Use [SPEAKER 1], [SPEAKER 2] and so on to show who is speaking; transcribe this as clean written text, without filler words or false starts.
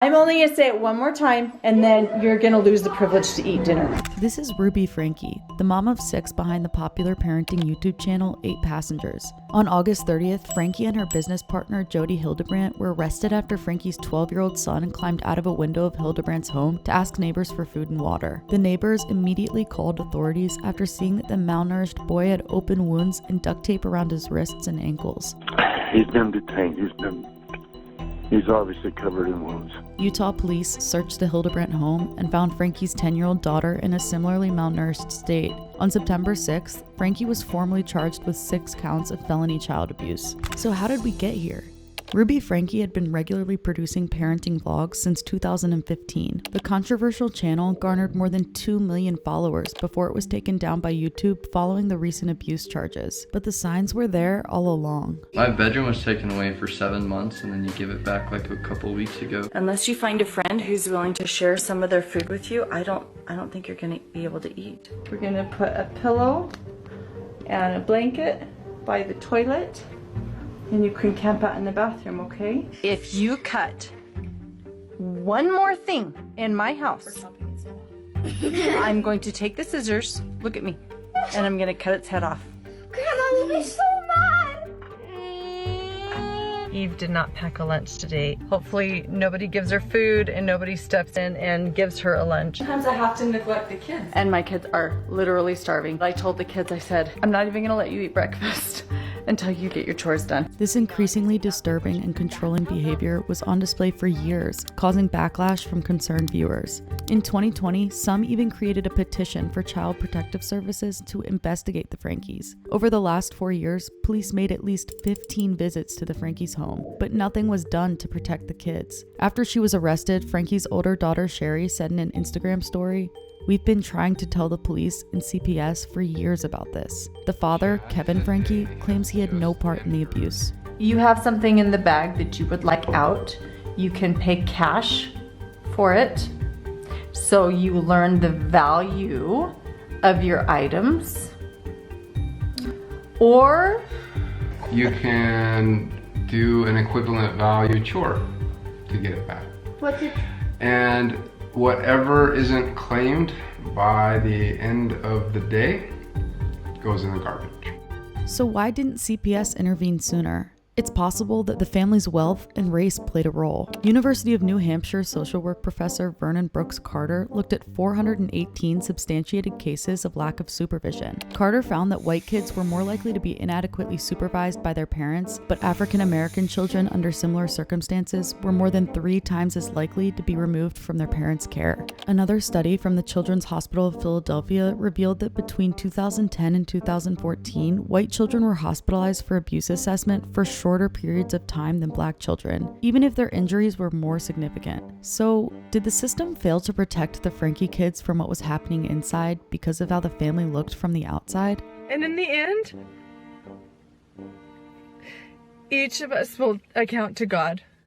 [SPEAKER 1] I'm only going to say it one more time, and then you're going to lose the privilege to eat dinner.
[SPEAKER 2] This is Ruby Franke, the mom of 6 behind the popular parenting YouTube channel 8 Passengers. On August 30th, Franke and her business partner Jody Hildebrandt were arrested after Franke's 12-year-old son climbed out of a window of Hildebrandt's home to ask neighbors for food and water. The neighbors immediately called authorities after seeing that the malnourished boy had open wounds and duct tape around his wrists and ankles.
[SPEAKER 3] He's been detained. He's obviously covered in wounds.
[SPEAKER 2] Utah police searched the Hildebrandt home and found Franke's 10-year-old daughter in a similarly malnourished state. On September 6th, Franke was formally charged with 6 counts of felony child abuse. So how did we get here? Ruby Franke had been regularly producing parenting vlogs since 2015. The controversial channel garnered more than 2 million followers before it was taken down by YouTube following the recent abuse charges. But the signs were there all along.
[SPEAKER 4] My bedroom was taken away for 7 months and then you give it back like a couple weeks ago.
[SPEAKER 1] Unless you find a friend who's willing to share some of their food with you, I don't think you're going to be able to eat. We're going to put a pillow and a blanket by the toilet. And you can camp out in the bathroom, okay? If you cut one more thing in my house, I'm going to take the scissors, look at me, and I'm going to cut its head off.
[SPEAKER 5] Grandma will be so mad!
[SPEAKER 6] Eve did not pack a lunch today. Hopefully nobody gives her food and nobody steps in and gives her a lunch.
[SPEAKER 1] Sometimes I have to neglect the kids. And my kids are literally starving. I told the kids, I said, I'm not even going to let you eat breakfast until you get your chores done.
[SPEAKER 2] This increasingly disturbing and controlling behavior was on display for years, causing backlash from concerned viewers. In 2020, some even created a petition for Child Protective Services to investigate the Frankes. Over the last 4 years, police made at least 15 visits to the Frankes' home, but nothing was done to protect the kids. After she was arrested, Franke's older daughter Sherry said in an Instagram story, "We've been trying to tell the police and CPS for years about this." The father, Kevin Franke, claims he had no part in the abuse.
[SPEAKER 1] You have something in the bag that you would like out. You can pay cash for it. So you learn the value of your items. Or
[SPEAKER 7] you can do an equivalent value chore to get it back. And whatever isn't claimed by the end of the day goes in the garbage.
[SPEAKER 2] So why didn't CPS intervene sooner? It's possible that the family's wealth and race played a role. University of New Hampshire social work professor Vernon Brooks Carter looked at 418 substantiated cases of lack of supervision. Carter found that white kids were more likely to be inadequately supervised by their parents, but African American children under similar circumstances were more than 3 times as likely to be removed from their parents' care. Another study from the Children's Hospital of Philadelphia revealed that between 2010 and 2014, white children were hospitalized for abuse assessment for shorter periods of time than black children, even if their injuries were more significant. So, did the system fail to protect the Franke kids from what was happening inside because of how the family looked from the outside?
[SPEAKER 6] And in the end, each of us will account to God